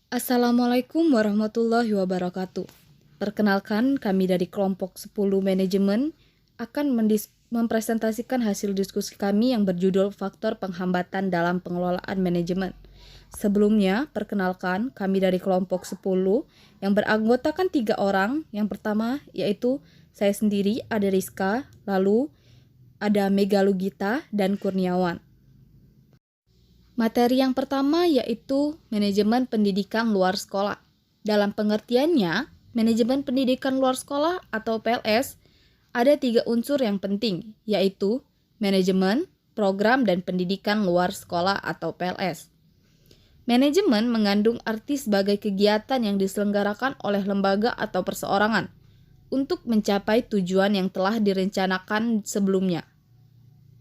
Assalamualaikum warahmatullahi wabarakatuh. Perkenalkan, kami dari kelompok 10 manajemen akan mempresentasikan hasil diskusi kami yang berjudul Faktor Penghambatan dalam Pengelolaan Manajemen. Sebelumnya, perkenalkan kami dari kelompok 10 yang beranggotakan 3 orang. Yang pertama yaitu saya sendiri, ada Rizka, lalu ada Mega Lugita dan Kurniawan. Materi yang pertama yaitu manajemen pendidikan luar sekolah. Dalam pengertiannya, manajemen pendidikan luar sekolah atau PLS ada 3 unsur yang penting, yaitu manajemen, program, dan pendidikan luar sekolah atau PLS. Manajemen mengandung arti sebagai kegiatan yang diselenggarakan oleh lembaga atau perseorangan untuk mencapai tujuan yang telah direncanakan sebelumnya.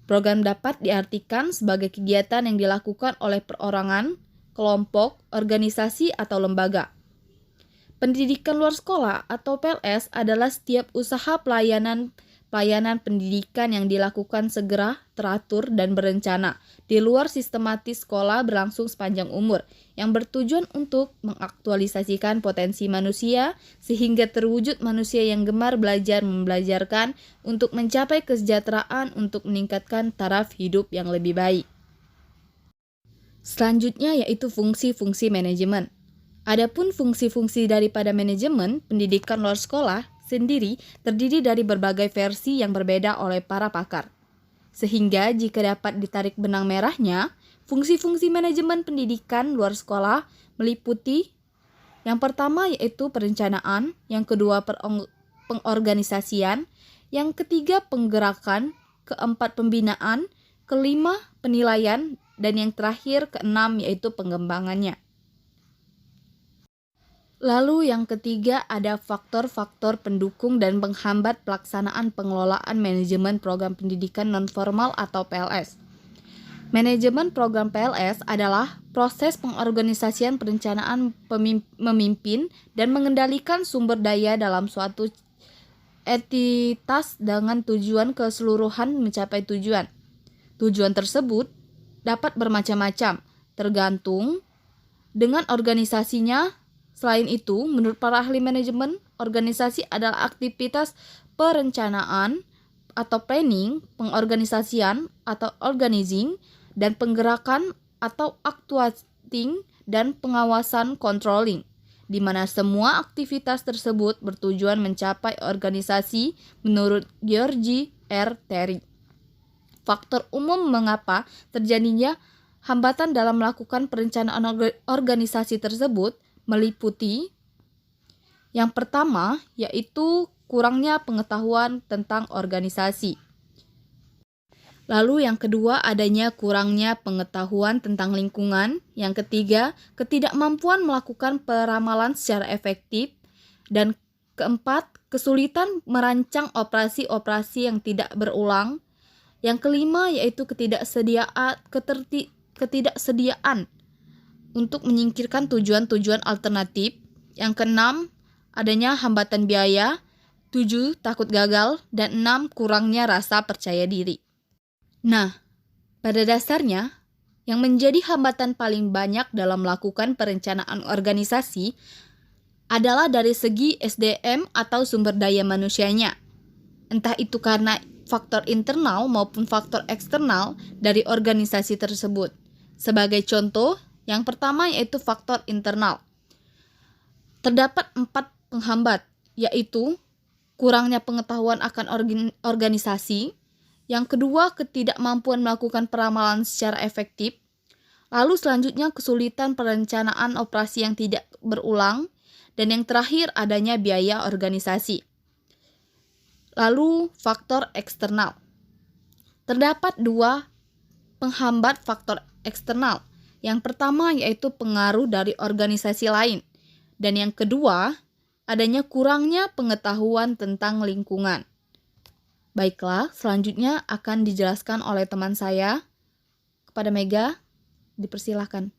Program dapat diartikan sebagai kegiatan yang dilakukan oleh perorangan, kelompok, organisasi, atau lembaga. Pendidikan luar sekolah atau PLS adalah setiap usaha pelayanan pendidikan yang dilakukan segera, teratur, dan berencana di luar sistematis sekolah berlangsung sepanjang umur yang bertujuan untuk mengaktualisasikan potensi manusia sehingga terwujud manusia yang gemar belajar membelajarkan untuk mencapai kesejahteraan untuk meningkatkan taraf hidup yang lebih baik. Selanjutnya yaitu fungsi-fungsi manajemen. Adapun fungsi-fungsi daripada manajemen pendidikan luar sekolah sendiri terdiri dari berbagai versi yang berbeda oleh para pakar. Sehingga jika dapat ditarik benang merahnya, fungsi-fungsi manajemen pendidikan luar sekolah meliputi yang pertama yaitu perencanaan, yang kedua pengorganisasian, yang ketiga penggerakan, keempat pembinaan, kelima penilaian, dan yang terakhir keenam yaitu pengembangannya. Lalu yang ketiga ada faktor-faktor pendukung dan penghambat pelaksanaan pengelolaan manajemen program pendidikan nonformal atau PLS. Manajemen program PLS adalah proses pengorganisasian perencanaan memimpin dan mengendalikan sumber daya dalam suatu entitas dengan tujuan keseluruhan mencapai tujuan. Tujuan tersebut dapat bermacam-macam, tergantung dengan organisasinya. Selain itu, menurut para ahli manajemen, organisasi adalah aktivitas perencanaan atau planning, pengorganisasian atau organizing, dan penggerakan atau actuating, dan pengawasan controlling, di mana semua aktivitas tersebut bertujuan mencapai organisasi menurut George R. Terry. Faktor umum mengapa terjadinya hambatan dalam melakukan perencanaan organisasi tersebut meliputi yang pertama yaitu kurangnya pengetahuan tentang organisasi. Lalu yang kedua adanya kurangnya pengetahuan tentang lingkungan. Yang ketiga, ketidakmampuan melakukan peramalan secara efektif. Dan keempat, kesulitan merancang operasi-operasi yang tidak berulang. Yang kelima yaitu ketidaksediaan untuk menyingkirkan tujuan-tujuan alternatif. Yang keenam, adanya hambatan biaya. 7, takut gagal. Dan 6, kurangnya rasa percaya diri. Nah, pada dasarnya, yang menjadi hambatan paling banyak dalam melakukan perencanaan organisasi adalah dari segi SDM atau sumber daya manusianya. Entah itu karena faktor internal maupun faktor eksternal dari organisasi tersebut. Sebagai contoh, yang pertama yaitu faktor internal. Terdapat 4 penghambat, yaitu kurangnya pengetahuan akan organisasi. Yang kedua, ketidakmampuan melakukan peramalan secara efektif. Lalu selanjutnya kesulitan perencanaan operasi yang tidak berulang. Dan yang terakhir adanya biaya organisasi. Lalu faktor eksternal. Terdapat 2 penghambat faktor eksternal. Yang pertama yaitu pengaruh dari organisasi lain. Dan yang kedua, adanya kurangnya pengetahuan tentang lingkungan. Baiklah, selanjutnya akan dijelaskan oleh teman saya. Kepada Mega, dipersilahkan.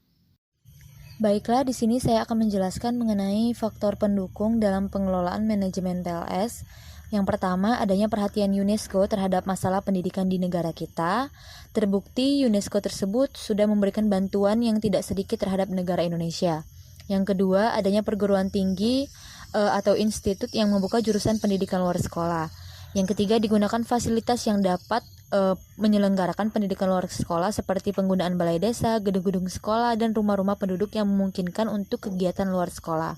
Baiklah, di sini saya akan menjelaskan mengenai faktor pendukung dalam pengelolaan manajemen PLS. Yang pertama, adanya perhatian UNESCO terhadap masalah pendidikan di negara kita. Terbukti UNESCO tersebut sudah memberikan bantuan yang tidak sedikit terhadap negara Indonesia. Yang kedua, adanya perguruan tinggi atau institut yang membuka jurusan pendidikan luar sekolah. Yang ketiga, digunakan fasilitas yang dapat menyelenggarakan pendidikan luar sekolah seperti penggunaan balai desa, gedung-gedung sekolah, dan rumah-rumah penduduk yang memungkinkan untuk kegiatan luar sekolah.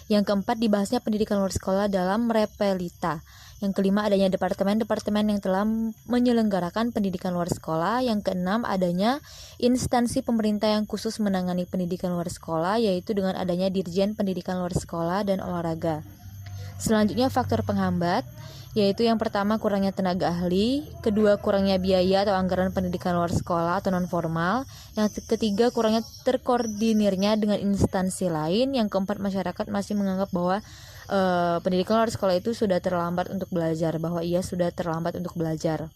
Yang keempat, dibahasnya pendidikan luar sekolah dalam Repelita. Yang kelima, adanya departemen-departemen yang telah menyelenggarakan pendidikan luar sekolah. Yang keenam, adanya instansi pemerintah yang khusus menangani pendidikan luar sekolah, yaitu dengan adanya Dirjen Pendidikan Luar Sekolah dan Olahraga. Selanjutnya, faktor penghambat, yaitu yang pertama, kurangnya tenaga ahli, kedua, kurangnya biaya atau anggaran pendidikan luar sekolah atau non-formal, yang ketiga, kurangnya terkoordinirnya dengan instansi lain, yang keempat, masyarakat masih menganggap bahwa pendidikan luar sekolah itu sudah terlambat untuk belajar, bahwa ia sudah terlambat untuk belajar.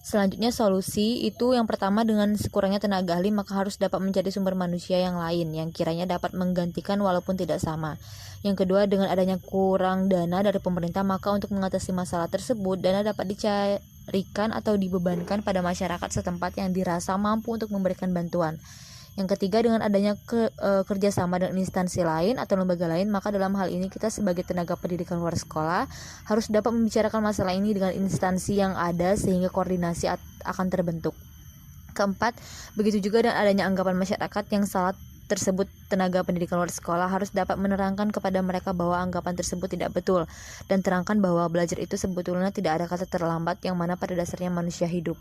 Selanjutnya, solusi itu yang pertama, dengan sekurangnya tenaga ahli maka harus dapat mencari sumber manusia yang lain yang kiranya dapat menggantikan walaupun tidak sama. Yang kedua, dengan adanya kurang dana dari pemerintah maka untuk mengatasi masalah tersebut dana dapat dicarikan atau dibebankan pada masyarakat setempat yang dirasa mampu untuk memberikan bantuan. Yang ketiga, dengan adanya kerjasama dengan instansi lain atau lembaga lain, maka dalam hal ini kita sebagai tenaga pendidikan luar sekolah harus dapat membicarakan masalah ini dengan instansi yang ada sehingga koordinasi akan terbentuk. Keempat, begitu juga dengan adanya anggapan masyarakat yang salah tersebut, tenaga pendidikan luar sekolah harus dapat menerangkan kepada mereka bahwa anggapan tersebut tidak betul dan terangkan bahwa belajar itu sebetulnya tidak ada kata terlambat yang mana pada dasarnya manusia hidup.